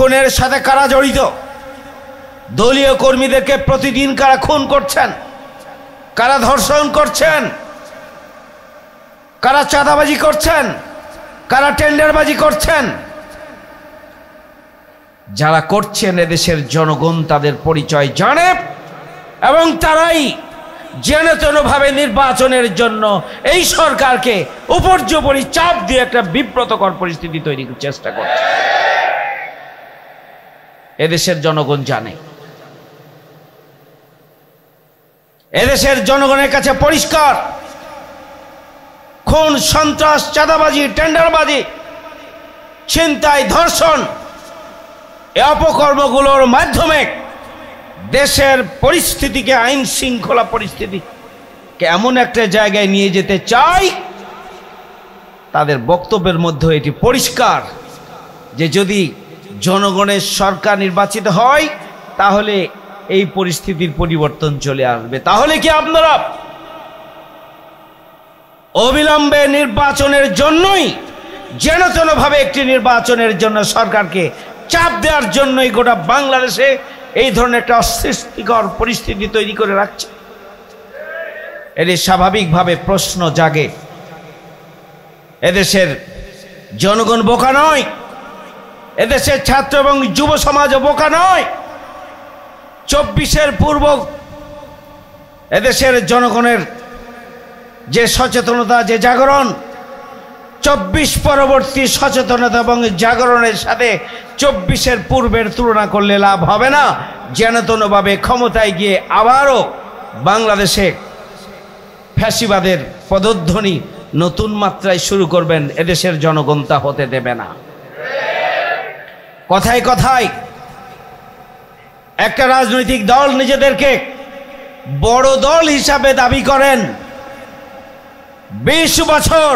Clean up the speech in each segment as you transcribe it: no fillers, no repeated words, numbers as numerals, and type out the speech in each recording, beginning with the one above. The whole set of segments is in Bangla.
খুনের সাথে কারা জড়িত, দলীয় কর্মীদেরকে প্রতিদিন কারা খুন করছেন, কারা ধর্ষণ করছেন, কারা চাঁদাবাজি করছেন, কারা টেন্ডারবাজি করছেন, যারা করছেন এদেশের জনগণ তাদের পরিচয় জানে এবং তারাই যেনতেনভাবে নির্বাচনের জন্য এই সরকারকে উপর্যুপরি চাপ দিয়ে একটা বিব্রতকর পরিস্থিতি তৈরি করার চেষ্টা করছে। এদেশের জনগণ জানে, এদেশের জনগণের কাছে পরিষ্কার, খুন, সন্ত্রাস, চাঁদাবাজি, টেন্ডারবাজি, ছিনতাই, ধর্ষণ, এই অপকর্মগুলোর মাধ্যমে দেশের পরিস্থিতিকে, আইন শৃঙ্খলা পরিস্থিতিকে এমন একটা জায়গায় নিয়ে যেতে চাই, তাদের বক্তব্যের মধ্যে এটি পরিষ্কার যে যদি জনগণের সরকার নির্বাচিত হয় তাহলে এই পরিস্থিতির পরিবর্তন চলে আসবে। তাহলে কি আপনারা অবিলম্বে নির্বাচনের জন্যই, যেনতেনভাবে একটি নির্বাচনের জন্য সরকারকে চাপ দেওয়ার জন্যই গোটা বাংলাদেশে এই ধরনের একটা অস্বস্তিকর পরিস্থিতি তৈরি করে রাখছে? এটি স্বাভাবিকভাবে প্রশ্ন জাগে। এদেশের জনগণ বোকা নয়, এদেশের ছাত্র এবং যুব সমাজও বোকা নয়। 24-এর পূর্ব এদেশের জনগণের যে সচেতনতা, যে জাগরণ, 24 পরবর্তী সচেতনতা এবং জাগরণের সাথে 24-এর পূর্বের তুলনা করলে লাভ হবে না। যেনতেনভাবে ক্ষমতায় গিয়ে আবারও বাংলাদেশে ফ্যাসিবাদের পদধ্বনি নতুন মাত্রায় শুরু করবেন, এদেশের জনগণ তা হতে দেবে না। কথায় কথায় একটা রাজনৈতিক দল নিজেদেরকে বড় দল হিসাবে দাবি করেন। 20 বছর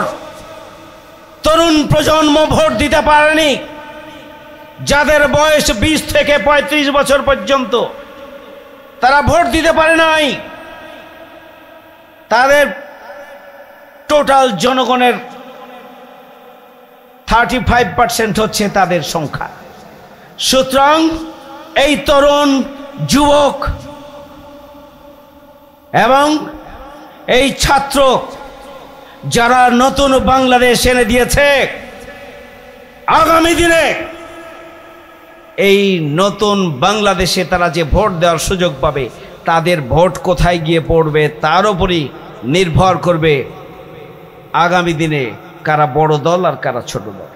তরুণ প্রজন্ম ভোট দিতে পারেনি, যাদের বয়স 20 থেকে 35 বছর পর্যন্ত, তারা ভোট দিতে পারে নাই। তাদের টোটাল জনগণের 35% হচ্ছে তাদের সংখ্যা। সুতরাং এই তরুণ, যুবক এবং এই ছাত্র যারা নতুন বাংলাদেশ এনে দিয়েছে, আগামী দিনে এই নতুন বাংলাদেশে তারা যে ভোট দেওয়ার সুযোগ পাবে, তাদের ভোট কোথায় গিয়ে পড়বে তার উপরই নির্ভর করবে আগামী দিনে কারা বড় দল আর কারা ছোট দল।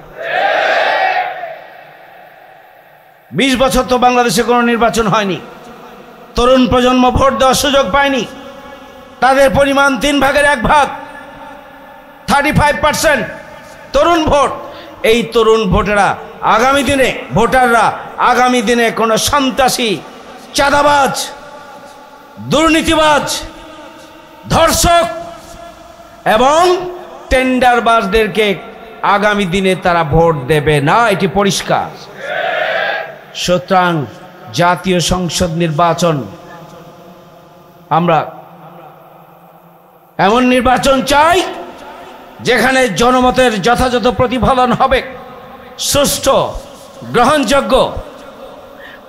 20 বছর তো বাংলাদেশে কোনো নির্বাচন হয়নি, তরুণ প্রজন্ম ভোট দেওয়ার সুযোগ পায়নি। তাদের পরিমাণ 3 ভাগের 1 ভাগ, 35% তরুণ ভোট। এই তরুণ ভোটাররা আগামী দিনে কোনো সন্ত্রাসী, চাঁদাবাজ, দুর্নীতিবাজ, ধর্ষক এবং টেন্ডারবাজদেরকে আগামী দিনে তারা ভোট দেবে না, এটি পরিষ্কার। সুতরাং জাতীয় সংসদ নির্বাচন, আমরা এমন নির্বাচন চাই যেখানে জনমতের যথাযথ প্রতিফলন হবে, সুষ্ঠু, গ্রহণযোগ্য,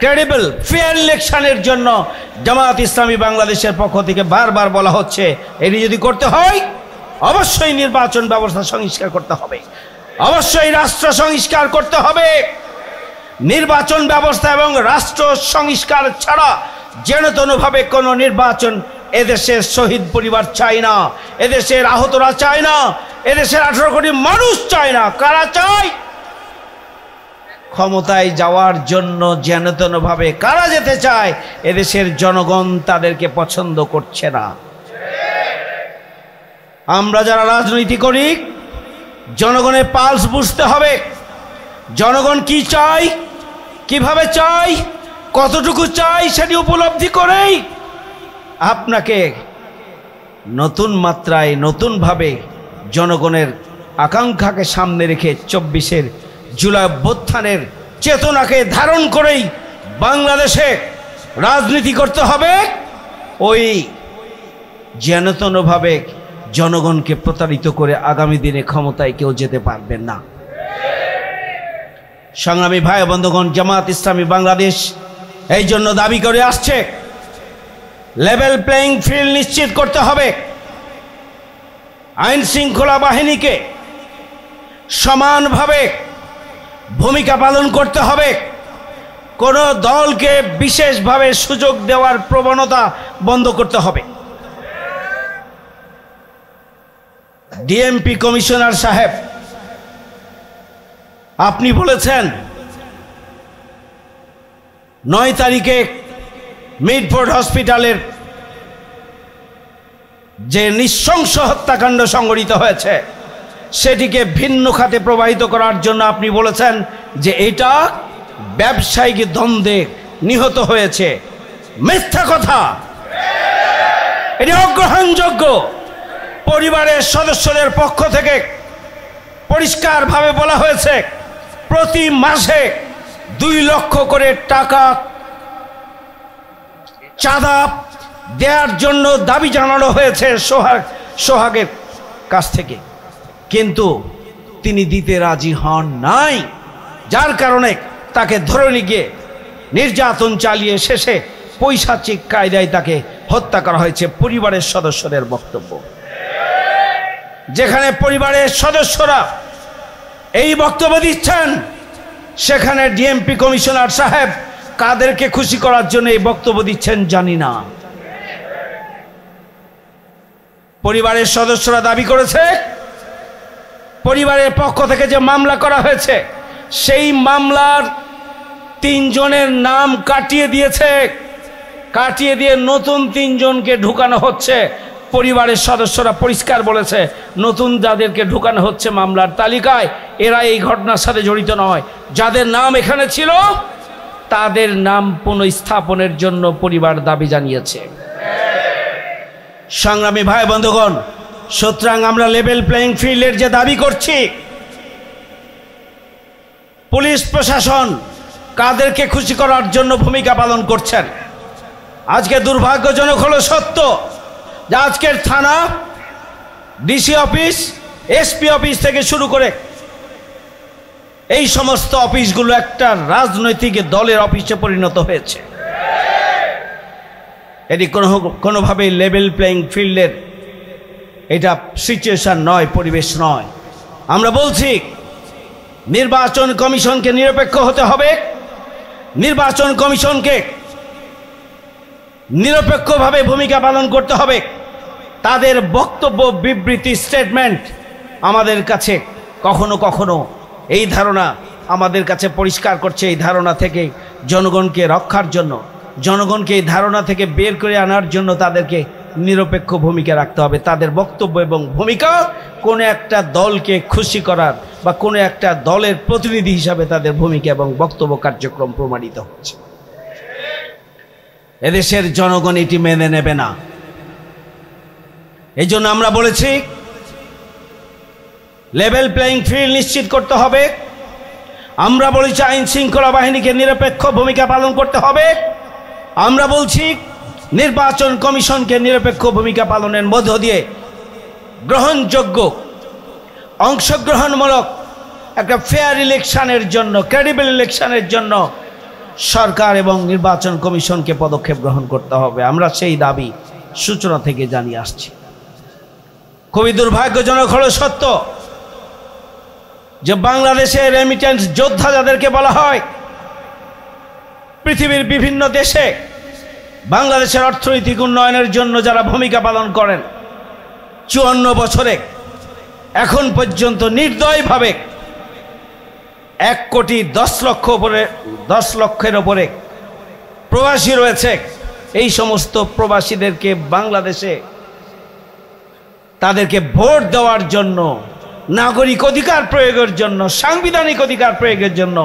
ক্রেডিবল, ফেয়ার ইলেকশনের জন্য জামায়াত ইসলামী বাংলাদেশের পক্ষ থেকে বারবার বলা হচ্ছে, এটি যদি করতে হয় অবশ্যই নির্বাচন ব্যবস্থা সংস্কার করতে হবে, অবশ্যই রাষ্ট্র সংস্কার করতে হবে। নির্বাচন ব্যবস্থা এবং রাষ্ট্র সংস্কার ছাড়া যেনতেনভাবে কোনো নির্বাচন এদেশের শহীদ পরিবার চায় না, এদেশের আহতরা চায় না, এদেশের 18 কোটি মানুষ চায় না। কারা চায়? ক্ষমতায় যাওয়ার জন্য যেনতেনভাবে কারা যেতে চায়, এদেশের জনগণ তাদেরকে পছন্দ করছে না। আমরা যারা রাজনীতি করি, জনগণের পালস বুঝতে হবে। জনগণ কি চাই, কিভাবে চাই, কতটুকু চাই, সেটি উপলব্ধি করেই আপনাকে নতুন মাত্রায়, নতুনভাবে জনগণের আকাঙ্ক্ষাকে সামনে রেখে 24-এর জুলাই অভ্যুত্থানের চেতনাকে ধারণ করেই বাংলাদেশে রাজনীতি করতে হবে। ওই যেনতেনভাবে জনগণকে প্রতারিত করে আগামী দিনে ক্ষমতায় কেউ যেতে পারবেন না। সংগ্রামী ভাই বন্ধুগণ, জামাত ইসলামী বাংলাদেশ এই জন্য দাবি করে আসছে, লেভেল প্লেইং ফিল্ড নিশ্চিত করতে হবে। আইন শৃঙ্খলা বাহিনীকে সমানভাবে ভূমিকা পালন করতে হবে। কোনো দলকে বিশেষভাবে সুযোগ দেওয়ার প্রবণতা বন্ধ করতে হবে। ডিএমপি কমিশনার সাহেব, আপনি বলেছেন 9 তারিখে মিডফোর্ড হসপিটালের যে নৃশংস হত্যাকাণ্ড সংঘটিত হয়েছে সেটিকে ভিন্ন খাতে প্রবাহিত করার জন্য আপনি বলেছেন যে এটা ব্যবসায়িক দ্বন্দ্বে নিহত হয়েছে। মিথ্যা কথা, এটি অগ্রহণযোগ্য। পরিবারের সদস্যদের পক্ষ থেকে পরিষ্কারভাবে বলা হয়েছে প্রতি মাসে 2 লক্ষ করে টাকা চাঁদা দেওয়ার জন্য দাবি জানানো হয়েছে সোহাগের কাছ থেকে, কিন্তু তিনি দিতে রাজি হন নাই, যার কারণে তাকে ধরে নিয়ে গিয়ে নির্যাতন চালিয়ে শেষে পৈশাচিক কায়দায় তাকে হত্যা করা হয়েছে। পরিবারের সদস্যদের বক্তব্য, যেখানে পরিবারের সদস্যরা এই বক্তব্য দিচ্ছেন, সেখানে ডিএমপি কমিশনার সাহেব কাদেরকে খুশি করার জন্য এই বক্তব্য দিচ্ছেন জানি না। পরিবারের সদস্যরা দাবি করেছে পরিবারের পক্ষ থেকে যে মামলা করা হয়েছে সেই মামলার 3 জনের নাম কাটিয়ে দিয়ে নতুন 3 জনকে ঢুকানো হচ্ছে। পরিবারের সদস্যরা পরিষ্কার বলেছে নতুন যাদেরকে ঢুকানো হচ্ছে মামলার তালিকায় এরা এই ঘটনার সাথে জড়িত নয়। যাদের নাম এখানে ছিল তাদের নাম পুনঃস্থাপনের জন্য পরিবার দাবি জানিয়েছে। সংগ্রামী ভাই বন্ধুগণ, সুতরাং আমরা লেভেল প্লেইং ফিল্ডের যে দাবি করছি, পুলিশ প্রশাসন কাদেরকে খুশি করার জন্য ভূমিকা পালন করছেন। আজকে দুর্ভাগ্যজনক হলো সত্য যে আজকের থানা, ডিসি অফিস, এসপি অফিস থেকে শুরু করে এই সমস্ত অফিসগুলো একটা রাজনৈতিক দলের অফিসে পরিণত হয়েছে। এটি কোনোভাবেই লেভেল প্লেইং ফিল্ডের এটা সিচুয়েশন নয়, পরিবেশ নয়। আমরা বলছি নির্বাচন কমিশনকে নিরপেক্ষ হতে হবে। নির্বাচন কমিশনকে নিরপেক্ষভাবে ভূমিকা পালন করতে হবে। তাদের বক্তব্য, বিবৃতি, স্টেটমেন্ট আমাদের কাছে কখনো কখনো এই ধারণা আমাদের কাছে পরিষ্কার করছে, এই ধারণা থেকে জনগণকে রক্ষার জন্য, জনগণকে এই ধারণা থেকে বের করে আনার জন্য তাদেরকে নিরপেক্ষ ভূমিকা রাখতে হবে। তাদের বক্তব্য এবং ভূমিকা কোনো একটা দলকে খুশি করার বা কোনো একটা দলের প্রতিনিধি হিসাবে তাদের ভূমিকা এবং বক্তব্য কার্যক্রম প্রমাণিত হচ্ছে। এদেশের জনগণ এটি মেনে নেবে না। এই জন্য আমরা বলেছি লেভেল প্লেইং ফিল্ড নিশ্চিত করতে হবে। আমরা বলেছি আইন শৃঙ্খলা বাহিনীকে নিরপেক্ষ ভূমিকা পালন করতে হবে। আমরা বলছি নির্বাচন কমিশনকে নিরপেক্ষ ভূমিকা পালনের মধ্য দিয়ে গ্রহণযোগ্য, অংশগ্রহণমূলক একটা ফেয়ার ইলেকশনের জন্য, ক্রেডিবল ইলেকশনের জন্য সরকার এবং নির্বাচন কমিশনকে পদক্ষেপ গ্রহণ করতে হবে। আমরা সেই দাবি সূচনা থেকে জানিয়ে আসছি। খুবই দুর্ভাগ্যজনক হলো সত্য যে বাংলাদেশের রেমিটেন্স যোদ্ধা যাদেরকে বলা হয়, পৃথিবীর বিভিন্ন দেশে বাংলাদেশের অর্থনৈতিক উন্নয়নের জন্য যারা ভূমিকা পালন করেন, 54 বছরে এখন পর্যন্ত নির্দয়ভাবে 1,10 লক্ষের ওপরে প্রবাসী রয়েছে। এই সমস্ত প্রবাসীদেরকে বাংলাদেশে তাদেরকে ভোট দেওয়ার জন্য, নাগরিক অধিকার প্রয়োগের জন্য, সাংবিধানিক অধিকার প্রয়োগের জন্য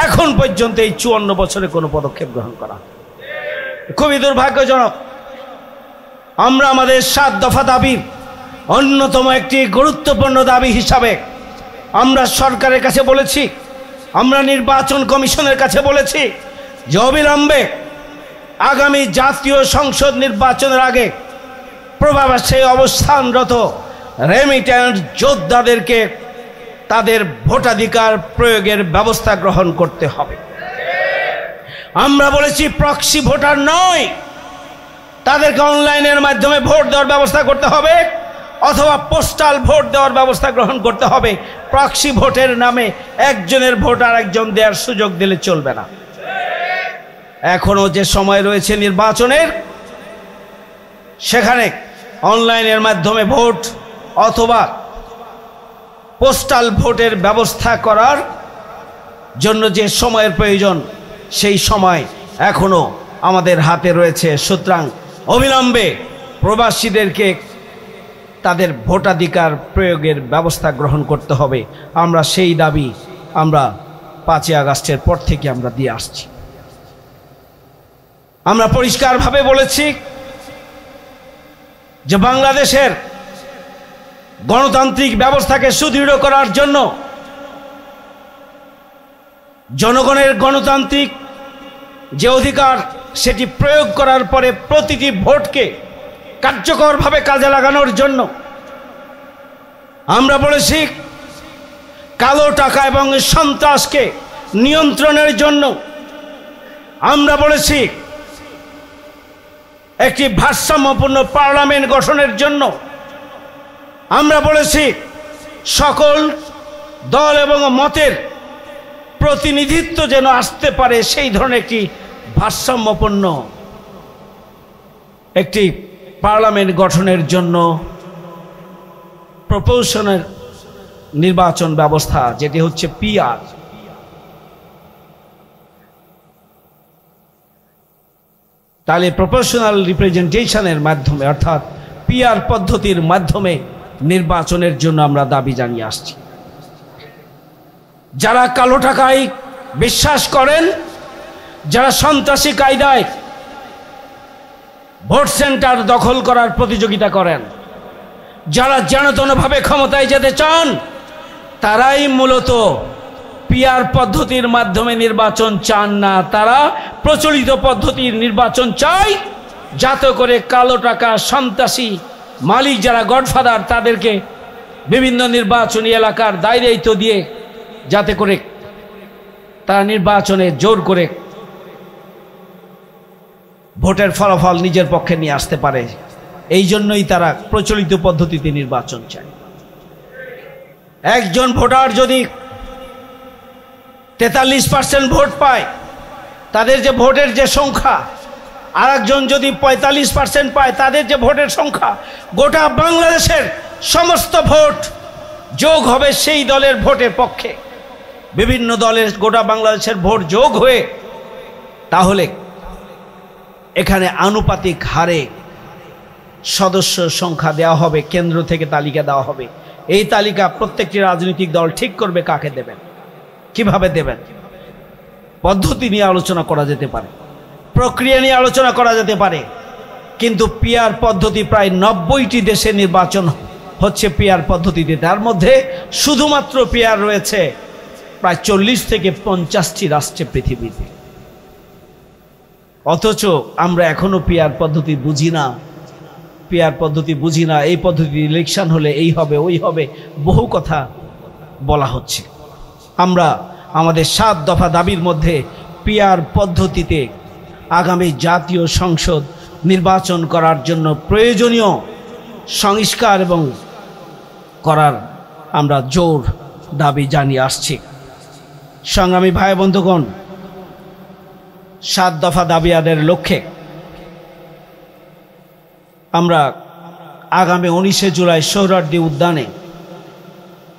এখন পর্যন্ত এই 54 বছরে কোনো পদক্ষেপ গ্রহণ করা খুবই দুর্ভাগ্যজনক। আমরা আমাদের 7 দফা দাবির অন্যতম একটি গুরুত্বপূর্ণ দাবি হিসাবে আমরা সরকারের কাছে বলেছি, আমরা নির্বাচন কমিশনের কাছে বলেছি যে অবিলম্বে আগামী জাতীয় সংসদ নির্বাচনের আগে প্রবাসে অবস্থানরত রেমিটেন্স যোদ্ধাদেরকে তাদের ভোটাধিকার প্রয়োগের ব্যবস্থা গ্রহণ করতে হবে। আমরা বলেছি প্রক্সি ভোটার নয়, তাদেরকে অনলাইনের মাধ্যমে ভোট দেওয়ার ব্যবস্থা করতে হবে অথবা পোস্টাল ভোট দেওয়ার ব্যবস্থা গ্রহণ করতে হবে। প্রক্সি ভোটের নামে একজনের ভোট আর একজন দেওয়ার সুযোগ দিলে চলবে না। এখনো যে সময় রয়েছে নির্বাচনের, সেখানে অনলাইনের মাধ্যমে ভোট অথবা পোস্টাল ভোটের ব্যবস্থা করার জন্য যে সময়ের প্রয়োজন, সেই সময় এখনো আমাদের হাতে রয়েছে। সুতরাং অবিলম্বে প্রবাসীদেরকে তাদের ভোটাধিকার প্রয়োগের ব্যবস্থা গ্রহণ করতে হবে। আমরা সেই দাবি আমরা 5ই আগস্টের পর থেকে আমরা দিয়ে আসছি। আমরা পরিষ্কারভাবে বলেছি যে বাংলাদেশের গণতান্ত্রিক ব্যবস্থাকে সুদৃঢ় করার জন্য, জনগণের গণতান্ত্রিক যে অধিকার সেটি প্রয়োগ করার পরে প্রতিটি ভোটকে কার্যকরভাবে কাজে লাগানোর জন্য আমরা বলেছি কালো টাকা এবং সন্ত্রাসকে নিয়ন্ত্রণের জন্য আমরা বলেছি একটি ভারসাম্যপূর্ণ পার্লামেন্ট গঠনের জন্য আমরা বলেছি সকল দল এবং মতের প্রতিনিধিত্ব যেন আসতে পারে, সেই ধরনের একটি ভারসাম্যপূর্ণ একটি পার্লামেন্ট গঠনের জন্য প্রপোর্শনাল নির্বাচন ব্যবস্থা, যেটি হচ্ছে পিআর। তাহলে প্রপোর্শনাল রিপ্রেজেন্টেশনের মাধ্যমে অর্থাৎ পিআর পদ্ধতির মাধ্যমে নির্বাচনের জন্য আমরা দাবি জানিয়ে আসছি। যারা কালো টাকায় বিশ্বাস করেন, যারা সন্ত্রাসী কায়দায় ভোট সেন্টার দখল করার প্রতিযোগিতা করেন, যারা যেনতেনভাবে ক্ষমতায় যেতে চান, তারাই মূলত পিআর পদ্ধতির মাধ্যমে নির্বাচন চান না। তারা প্রচলিত পদ্ধতির নির্বাচন চায়, যাতে করে কালো টাকা সন্ত্রাসী মালিক যারা গডফাদার, তাদেরকে বিভিন্ন নির্বাচনী এলাকার দায়িত্ব দিয়ে যাতে করে তারা নির্বাচনে জোর করে ভোটের ফলাফল নিজের পক্ষে নিয়ে আসতে পারে। এই জন্যই তারা প্রচলিত পদ্ধতিতে নির্বাচন চায়। একজন ভোটার যদি 43% ভোট পায়, তাদের যে ভোটের যে সংখ্যা, আর একজন যদি 45% পায়, তাদের যে ভোটের সংখ্যা, গোটা বাংলাদেশের সমস্ত ভোট যোগ হবে সেই দলের ভোটের পক্ষে। বিভিন্ন দলের গোটা বাংলাদেশের ভোট যোগ হয়ে তাহলে এখানে আনুপাতিক হারে সদস্য সংখ্যা দেওয়া হবে, কেন্দ্র থেকে তালিকা দেওয়া হবে। এই তালিকা প্রত্যেকটি রাজনৈতিক দল ঠিক করবে কাকে দেবেন, কিভাবে দেবেন। পদ্ধতি নিয়ে আলোচনা করা যেতে পারে, প্রক্রিয়া নিয়ে আলোচনা করা যেতে পারে, কিন্তু পিআর পদ্ধতি প্রায় 90টি দেশে নির্বাচন হচ্ছে পিআর পদ্ধতিতে। তার মধ্যে শুধুমাত্র পিআর রয়েছে প্রায় 40 থেকে 50টি রাষ্ট্রে পৃথিবীতে। অথচ আমরা এখনো পিআর পদ্ধতি বুঝি না, পিআর পদ্ধতি বুঝি না। এই পদ্ধতি ইলেকশন হলে এই হবে, ওই হবে, বহু কথা বলা হচ্ছে। আমরা আমাদের 7 দফা দাবির মধ্যে পিআর পদ্ধতিতে আগামী জাতীয় সংসদ নির্বাচন করার জন্য প্রয়োজনীয় সংস্কার এবং করার আমরা জোর দাবি জানিয়ে আসছি। সংগ্রামী ভাই বন্ধুগণ, 7 দফা দাবি আদায়ের লক্ষ্যে আমরা আগামী 19শে জুলাই সোহরাওয়ার্দী উদ্যানে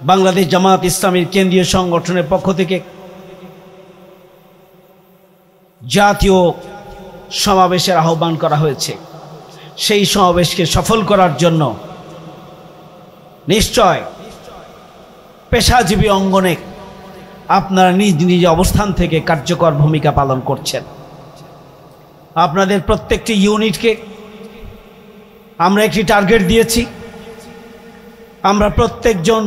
বাংলাদেশ জামাত ইসলামীর কেন্দ্রীয় সংগঠনের পক্ষ থেকে জাতীয় সমাবেশের আহ্বান করা হয়েছে। সেই সমাবেশকে সফল করার জন্য নিশ্চয় পেশাজীবী অঙ্গনে আপনারা নিজ নিজ অবস্থান থেকে কার্যকর ভূমিকা পালন করছেন। আপনাদের প্রত্যেকটি ইউনিটকে আমরা একটি টার্গেট দিয়েছি। আমরা প্রত্যেকজন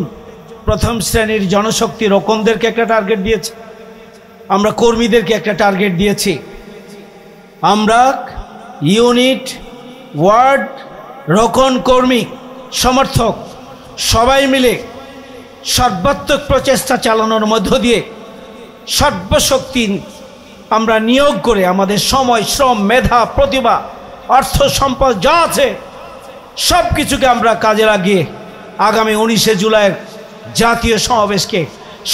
প্রথম শ্রেণীর জনশক্তি রোকনদেরকে একটা টার্গেট দিয়েছি, আমরা কর্মীদেরকে একটা টার্গেট দিয়েছি। আমরা ইউনিট, ওয়ার্ড, রোকন কর্মী, সমর্থক সবাই মিলে সর্বাত্মক প্রচেষ্টা চালানোর মধ্য দিয়ে সর্বশক্তি আমরা নিয়োগ করে আমাদের সময়, শ্রম, মেধা, প্রতিভা, অর্থ সম্পদ যা আছে সব কিছুকে আমরা কাজে লাগিয়ে আগামী 19শে জুলাইয়ের জাতীয় সমাবেশকে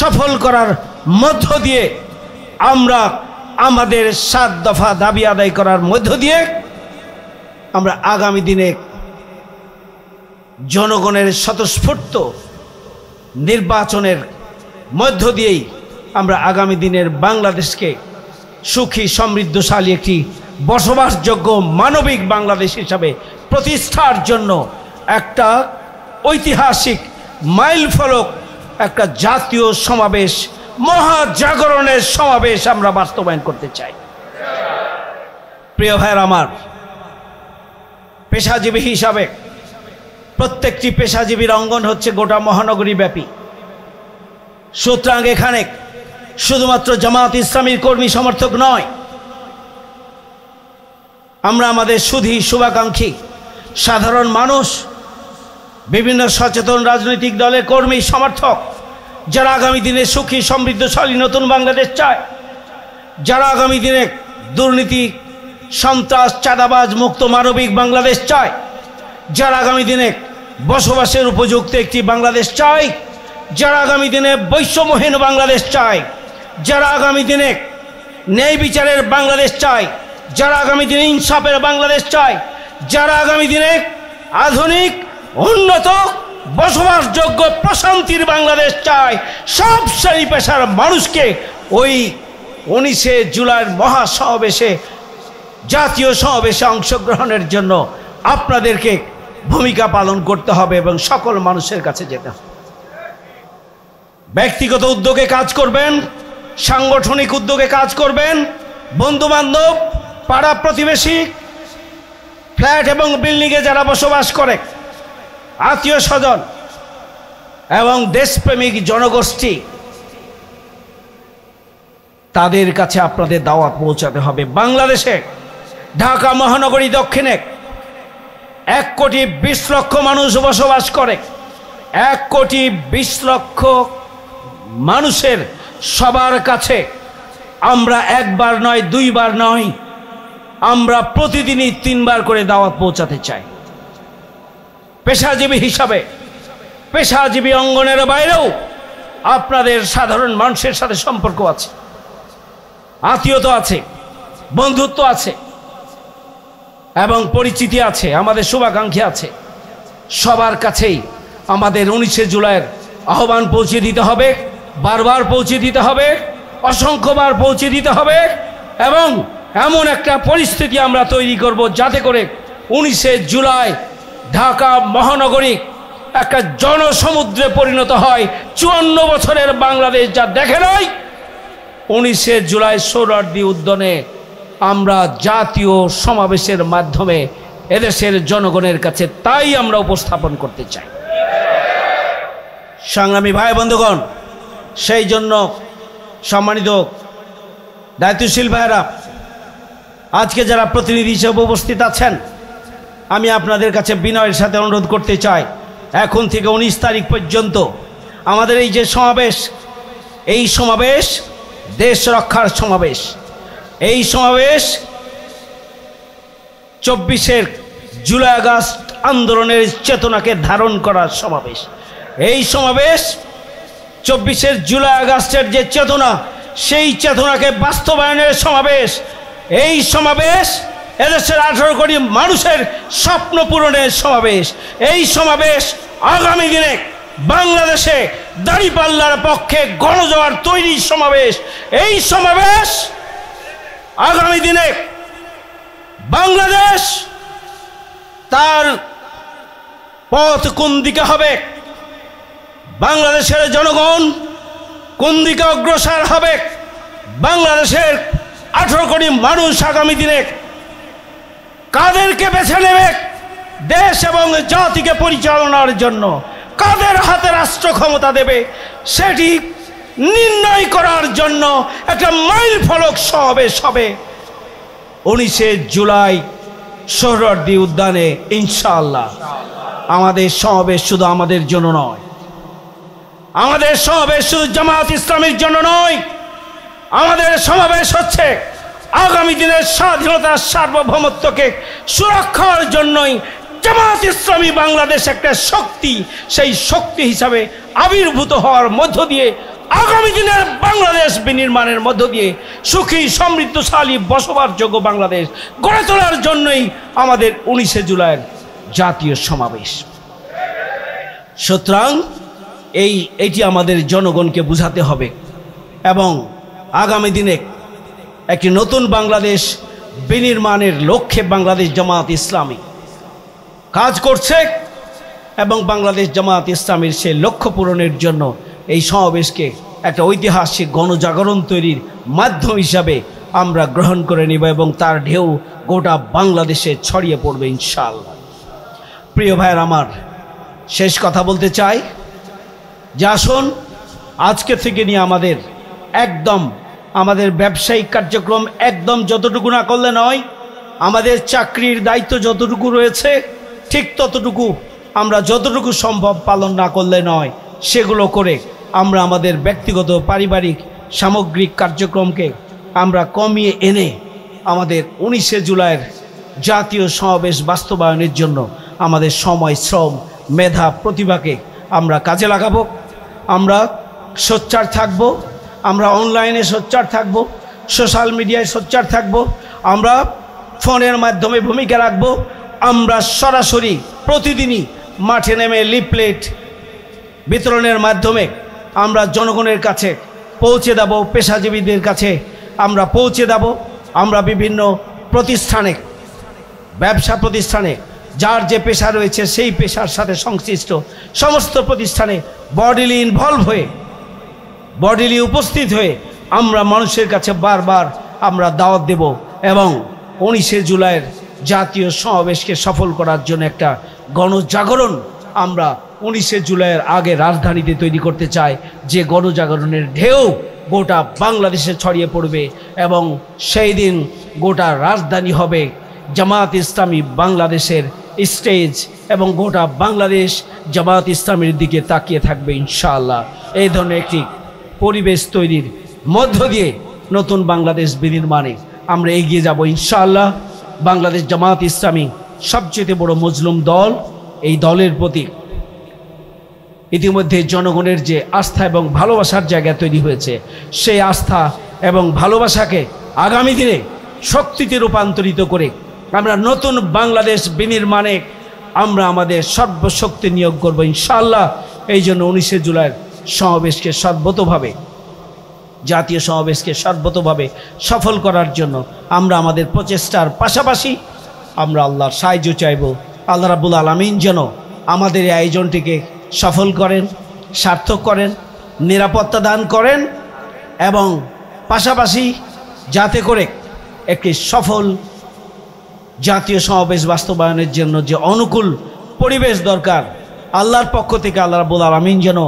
সফল করার মধ্য দিয়ে আমরা আমাদের 7 দফা দাবি আদায় করার মধ্য দিয়ে আমরা আগামী দিনে জনগণের স্বতঃস্ফূর্ত নির্বাচনের মধ্য দিয়েই আমরা আগামী দিনের বাংলাদেশকে সুখী, সমৃদ্ধশালী একটি বসবাসযোগ্য মানবিক বাংলাদেশ হিসাবে প্রতিষ্ঠার জন্য একটা ঐতিহাসিক মাইলফলক, একটা জাতীয় সমাবেশ, মহাজাগরণের সমাবেশ আমরা বাস্তবায়ন করতে চাই। প্রিয় ভাইয়ের আমার, পেশাজীবী হিসাবে প্রত্যেকটি পেশাজীবীর অঙ্গন হচ্ছে গোটা মহানগরী ব্যাপী। সুতরাং এখানে শুধুমাত্র জামাত ইসলামীর কর্মী সমর্থক নয়, আমরা আমাদের সুধী শুভাকাঙ্ক্ষী সাধারণ মানুষ, বিভিন্ন সচেতন রাজনৈতিক দলের কর্মী সমর্থক, যারা আগামী দিনে সুখী, সমৃদ্ধশালী নতুন বাংলাদেশ চায়, যারা আগামী দিনে দুর্নীতি, সন্ত্রাস, চাঁদাবাজ মুক্ত মানবিক বাংলাদেশ চায়, যারা আগামী দিনে বসবাসের উপযুক্ত একটি বাংলাদেশ চায়, যারা আগামী দিনে বৈষম্যহীন বাংলাদেশ চায়, যারা আগামী দিনে ন্যায় বিচারের বাংলাদেশ চায়, যারা আগামী দিনে ইনসাফের বাংলাদেশ চায়, যারা আগামী দিনে আধুনিক, উন্নত, বসবাসযোগ্য, প্রশান্তির বাংলাদেশ চায়, সব শ্রেণী পেশার মানুষকে ওই 19শে জুলাইয়ের মহাসমাবেশে, জাতীয় সমাবেশে অংশগ্রহণের জন্য আপনাদেরকে ভূমিকা পালন করতে হবে এবং সকল মানুষের কাছে যেতে হবে। ব্যক্তিগত উদ্যোগে কাজ করবেন, সাংগঠনিক উদ্যোগে কাজ করবেন, বন্ধুবান্ধব, পাড়া প্রতিবেশী, ফ্ল্যাট এবং বিল্ডিংয়ে যারা বসবাস করে, আত্মীয় স্বজন এবং দেশপ্রেমিক জনগোষ্ঠী, তাদের কাছে আপনাদের দাওয়াত পৌঁছাতে হবে। বাংলাদেশে ঢাকা মহানগরী দক্ষিণে 1,20,00,000 মানুষ বসবাস করে। 1,20,00,000 মানুষের সবার কাছে আমরা একবার নয়, দুইবার নয়, আমরা প্রতিদিনই 3 বার করে দাওয়াত পৌঁছাতে চাই। পেশাজীবী হিসাবে, পেশাজীবী অঙ্গনের বাইরেও আপনাদের সাধারণ মানুষের সাথে সম্পর্ক আছে, আত্মীয়তা আছে, বন্ধুত্ব আছে এবং পরিচিতি আছে, আমাদের শুভাকাঙ্ক্ষী আছে। সবার কাছেই আমাদের 19শে জুলাইয়ের আহ্বান পৌঁছে দিতে হবে, বারবার পৌঁছে দিতে হবে, অসংখ্যবার পৌঁছে দিতে হবে এবং এমন একটা পরিস্থিতি আমরা তৈরি করব যাতে করে 19শে জুলাই ঢাকা মহানগরী একটা জনসমুদ্রে পরিণত হয়। 54 বছরের বাংলাদেশ যা দেখে নাই, 19শে জুলাই সোহরাওয়ার্দী উদ্যানে আমরা জাতীয় সমাবেশের মাধ্যমে এদেশের জনগণের কাছে তাই আমরা উপস্থাপন করতে চাই। সংগ্রামী ভাই বন্ধুগণ, সেই জন্য সম্মানিত দায়িত্বশীল ভাইরা, আজকে যারা প্রতিনিধি হিসেবে উপস্থিত আছেন, আমি আপনাদের কাছে বিনয়ের সাথে অনুরোধ করতে চাই, এখন থেকে 19 তারিখ পর্যন্ত আমাদের এই যে সমাবেশ, এই সমাবেশ দেশ রক্ষার সমাবেশ। এই সমাবেশ 24 জুলাই আগস্ট আন্দোলনের চেতনাকে ধারণ করার সমাবেশ। এই সমাবেশ 24 জুলাই আগস্টের যে চেতনা, সেই চেতনাকে বাস্তবায়নের সমাবেশ। এই সমাবেশ এদেশের 18 কোটি মানুষের স্বপ্ন পূরণের সমাবেশ। এই সমাবেশ আগামী দিনে বাংলাদেশে দাঁড়িপাল্লার পক্ষে গণজোয়ার তৈরির সমাবেশ। এই সমাবেশ আগামী দিনে বাংলাদেশ তার পথ কোন দিকে হবে, বাংলাদেশের জনগণ কোন দিকে অগ্রসর হবে, বাংলাদেশের 18 কোটি মানুষ আগামী দিনে কাদেরকে বেছে নেবে দেশ এবং জাতিকে পরিচালনার জন্য, কাদের হাতে রাষ্ট্র ক্ষমতা দেবে, সেটি নির্ণয় করার জন্য একটা মাইল ফলক সমাবেশ হবে 19শে জুলাই সোহরাওয়ার্দী উদ্যানে ইনশাআল্লাহ। আমাদের সমাবেশ শুধু আমাদের জন্য নয়, আমাদের সমাবেশ শুধু জামাত ইসলামীর জন্য নয়, আমাদের সমাবেশ হচ্ছে আগামী দিনের স্বাধীনতার সার্বভৌমত্বকে সুরক্ষার জন্যই। জামাত ইসলামী বাংলাদেশ একটা শক্তি, সেই শক্তি হিসাবে আবির্ভূত হওয়ার মধ্য দিয়ে আগামী দিনের বাংলাদেশ বিনির্মাণের মধ্য দিয়ে সুখী সমৃদ্ধশালী বসবাসযোগ্য বাংলাদেশ গড়ে তোলার জন্যই আমাদের 19শে জুলাইয়ের জাতীয় সমাবেশ। সুতরাং এইটি আমাদের জনগণকে বুঝাতে হবে এবং আগামী দিনে একটি নতুন বাংলাদেশ বিনির্মাণের লক্ষ্যে বাংলাদেশ জামাত ইসলামী কাজ করছে এবং বাংলাদেশ জামাত ইসলামীর সেই লক্ষ্য পূরণের জন্য এই সমাবেশকে একটা ঐতিহাসিক গণজাগরণ তৈরির মাধ্যম হিসাবে আমরা গ্রহণ করে নিব এবং তার ঢেউ গোটা বাংলাদেশে ছড়িয়ে পড়বে ইনশাআল্লাহ। প্রিয় ভাইয়ের আমার, শেষ কথা বলতে চাই যে আসুন আজকে থেকে নিয়ে আমাদের ব্যবসায়িক কার্যক্রম একদম যতটুকু না করলে নয়, আমাদের চাকরির দায়িত্ব যতটুকু রয়েছে ঠিক ততটুকু আমরা যতটুকু সম্ভব পালন না করলে নয়, সেগুলো করে আমরা আমাদের ব্যক্তিগত পারিবারিক সামগ্রিক কার্যক্রমকে আমরা কমিয়ে এনে আমাদের 19শে জুলাইয়ের জাতীয় সমাবেশ বাস্তবায়নের জন্য আমাদের সময়, শ্রম, মেধা, প্রতিভাকে আমরা কাজে লাগাবো। আমরা সোচ্চার থাকব, আমরা অনলাইনে সোচ্চার থাকব, সোশ্যাল মিডিয়ায় সোচ্চার থাকব, আমরা ফোনের মাধ্যমে ভূমিকা রাখব, আমরা সরাসরি প্রতিদিনই মাঠে নেমে লিফলেট বিতরণের মাধ্যমে আমরা জনগণের কাছে পৌঁছে দেব, পেশাজীবীদের কাছে আমরা পৌঁছে দেব। আমরা বিভিন্ন প্রতিষ্ঠানে, ব্যবসা প্রতিষ্ঠানে যার যে পেশা রয়েছে সেই পেশার সাথে সংশ্লিষ্ট সমস্ত প্রতিষ্ঠানে বডিলি ইনভলভ হয়ে, বডিলি উপস্থিত হয়ে আমরা মানুষের কাছে বারবার আমরা দাওয়াত দেব এবং 19শে জুলাইয়ের জাতীয় সমাবেশকে সফল করার জন্য একটা গণজাগরণ আমরা 19শে জুলাইয়ের আগে রাজধানীতে তৈরি করতে চাই, যে গণজাগরণের ঢেউ গোটা বাংলাদেশে ছড়িয়ে পড়বে এবং সেই দিন গোটা রাজধানী হবে জামাত ইসলামী বাংলাদেশের স্টেজ এবং গোটা বাংলাদেশ জামাত ইসলামীর দিকে তাকিয়ে থাকবে ইনশাআল্লাহ। এই ধরনের একটি পরিবেশ তৈরির মধ্য দিয়ে নতুন বাংলাদেশ বিনির্মাণে আমরা এগিয়ে যাব ইনশাআল্লাহ। বাংলাদেশ জামাত ইসলামী সবচেয়ে বড় মজলুম দল, এই দলের প্রতি ইতিমধ্যে জনগণের যে আস্থা এবং ভালোবাসার জায়গা তৈরি হয়েছে, সেই আস্থা এবং ভালোবাসাকে আগামী দিনে শক্তিতে রূপান্তরিত করে আমরা নতুন বাংলাদেশ বিনির্মাণে আমরা আমাদের সর্বশক্তি নিয়োগ করব ইনশাআল্লাহ। এই জন্য 19শে জুলাইয়ের সমাবেশকে সর্বতোভাবে, জাতীয় সমাবেশকে সর্বতোভাবে সফল করার জন্য আমরা আমাদের প্রচেষ্টার পাশাপাশি আমরা আল্লাহর সাহায্য চাইব। আল্লাহ রাব্বুল আলামিন যেন আমাদের এই আয়োজনটিকে সফল করেন, সার্থক করেন, নিরাপত্তা দান করেন এবং পাশাপাশি যাতে করে একটি সফল জাতীয় সমাবেশ বাস্তবায়নের জন্য যে অনুকূল পরিবেশ দরকার আল্লাহর পক্ষ থেকে আল্লাহ রাব্বুল আলামিন যেন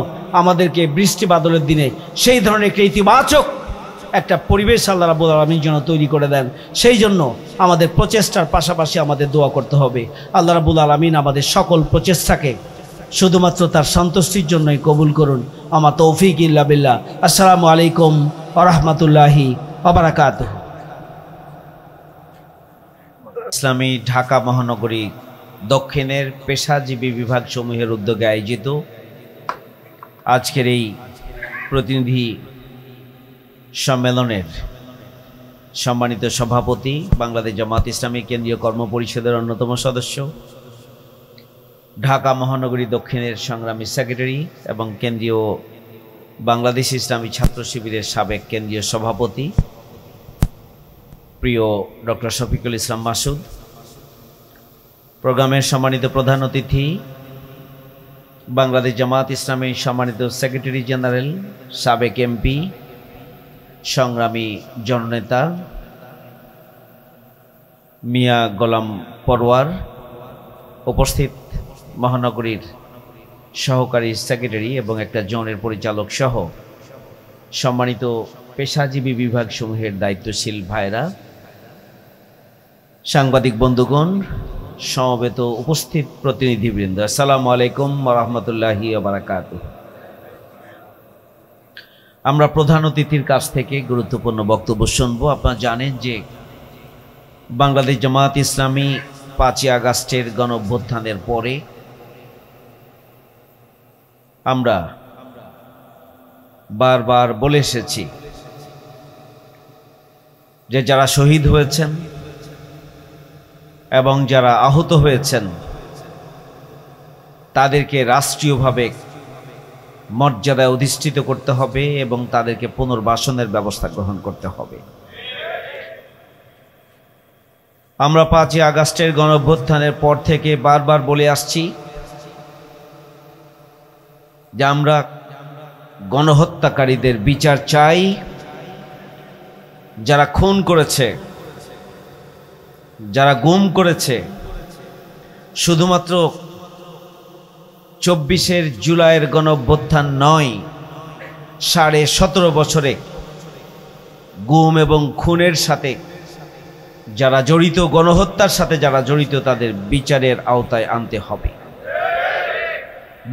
আমাদেরকে বৃষ্টি বাদলের দিনে সেই ধরনের একটা ইতিবাচক একটা পরিবেশ আল্লাহ রাব্বুল আলামিন যেন তৈরি করে দেন, সেই জন্য আমাদের প্রচেষ্টার পাশাপাশি আমাদের দোয়া করতে হবে। আল্লাহ রাব্বুল আলামিন আমাদের সকল প্রচেষ্টাকে শুধুমাত্র তার সন্তুষ্টির জন্যই কবুল করুন। আমা তৌফিক ইল্লা বিল্লাহ। আসসালামু আলাইকুম ওয়া রাহমাতুল্লাহি ওয়া বারাকাতুহু। ইসলামী ঢাকা মহানগরী দক্ষিণের পেশাজীবী বিভাগ সমূহের উদ্যোগে আয়োজিত আজকের এই প্রতিনিধি সম্মেলনের সম্মানিত সভাপতি, বাংলাদেশ জামাত ইসলামী কেন্দ্রীয় কর্মপরিষদের অন্যতম সদস্য, ঢাকা মহানগরী দক্ষিণের সংগ্রামী সেক্রেটারি এবং কেন্দ্রীয় বাংলাদেশ ইসলামী ছাত্র শিবিরের সাবেক কেন্দ্রীয় সভাপতি প্রিয় ডক্টর শফিকুল ইসলাম মাসুদ, প্রোগ্রামের সম্মানিত প্রধান অতিথি বাংলাদেশ জামাত ইসলামী সম্মানিত সেক্রেটারি জেনারেল, সাবেক এমপি, সংগ্রামী জননেতা মিয়া গোলাম পরওয়ার, উপস্থিত মহানগরীর সহকারী সেক্রেটারি এবং একটা জোনের পরিচালক সহ সম্মানিত পেশাজীবী বিভাগ সমূহের দায়িত্বশীল ভাইরা, সাংবাদিক বন্ধুগণ, সমবেত উপস্থিত প্রতিনিধিবৃন্দ, আসসালামু আলাইকুম ওয়া রাহমাতুল্লাহি ওয়া বারাকাতুহু। আমরা প্রধান অতিথির কাছ থেকে গুরুত্বপূর্ণ বক্তব্য শুনব। আপনারা জানেন যে বাংলাদেশ জামায়াত ইসলামী 5ই আগস্টের গণঅভ্যুত্থানের পরে আমরা বারবার বলে এসেছি যে যারা শহীদ হয়েছেন এবং যারা আহত হয়েছেন তাদেরকে রাষ্ট্রীয়ভাবে মর্যাদায় অধিষ্ঠিত করতে হবে এবং তাদেরকে পুনর্বাসনের ব্যবস্থা গ্রহণ করতে হবে। আমরা 5ই আগস্টের গণঅভ্যুত্থানের পর থেকে বারবার বলে আসছি যে আমরা গণহত্যাকারীদের বিচার চাই, যারা খুন করেছে, যারা গুম করেছে। শুধুমাত্র 24 জুলাইয়ের গণঅভ্যুত্থান নয়, 17.5 বছরে গুম এবং খুনের সাথে যারা জড়িত, গণহত্যার সাথে যারা জড়িত, তাদের বিচারের আওতায় আনতে হবে।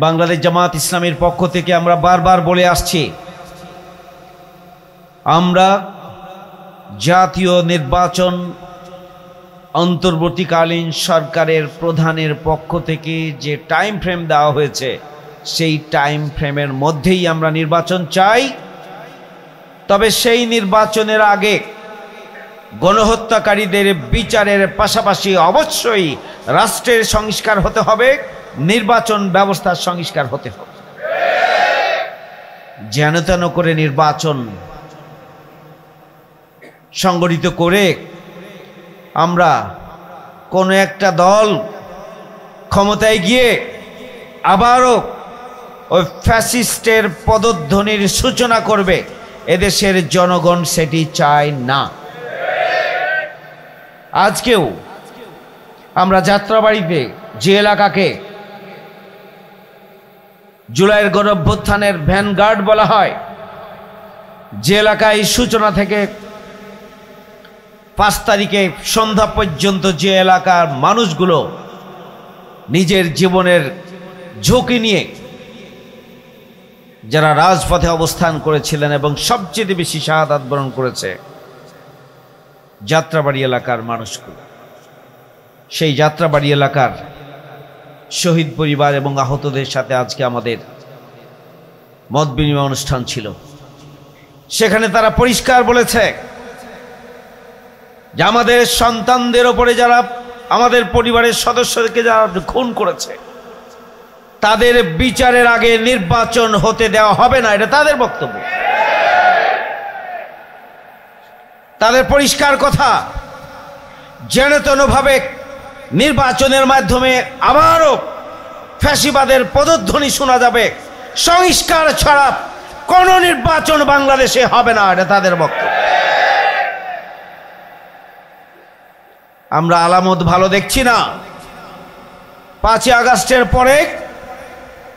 বাংলাদেশ জামায়াত ইসলামীর পক্ষ থেকে আমরা বারবার বলে আসছি, আমরা জাতীয় নির্বাচন অন্তর্বর্তীকালীন সরকারের প্রধানের পক্ষ থেকে যে টাইম ফ্রেম দেওয়া হয়েছে সেই টাইম ফ্রেমের মধ্যেই আমরা নির্বাচন চাই। তবে সেই নির্বাচনের আগে গণহত্যাকারীদের বিচারের পাশাপাশি অবশ্যই রাষ্ট্রের সংস্কার হতে হবে, নির্বাচন ব্যবস্থার সংস্কার হতে হবে। যেন তেন করে নির্বাচন সংগঠিত করে আমরা কোনো একটা দল ক্ষমতায় গিয়ে আবারও ওই ফ্যাসিস্টের পদধ্বনির সূচনা করবে, এদেশের জনগণ সেটি চায় না। আজকেও আমরা যাত্রাবাড়িতে যে এলাকাকে জুলাইয়ের গণঅভ্যুত্থানের ভ্যানগার্ড বলা হয়, যে এলাকায় সূচনা থেকে 5 তারিখে সন্ধ্যা পর্যন্ত যে এলাকার মানুষগুলো নিজের জীবনের ঝুঁকি নিয়ে যারা রাজপথে অবস্থান করেছিলেন এবং সবচেয়ে বেশি শাহাদাত বরণ করেছে যাত্রাবাড়ি এলাকার মানুষগুলো, সেই যাত্রাবাড়ি এলাকার শহীদ পরিবার এবং আহতদের সাথে আজকে আমাদের মত বিনিময় অনুষ্ঠান ছিল। সেখানে তারা পরিষ্কার বলেছে যে আমাদের সন্তানদের ওপরে যারা, আমাদের পরিবারের সদস্যদেরকে যারা খুন করেছে তাদের বিচারের আগে নির্বাচন হতে দেওয়া হবে না, এটা তাদের বক্তব্য। তাদের পরিষ্কার কথা, যেন তেনভাবে নির্বাচনের মাধ্যমে আবারও ফ্যাসিবাদের পদধ্বনি শোনা যাবে, সংস্কার ছাড়া কোন নির্বাচন বাংলাদেশে হবে না, এটা তাদের বক্তব্য। আমরা আলামত ভালো দেখছি না। 5ই আগস্টের পরে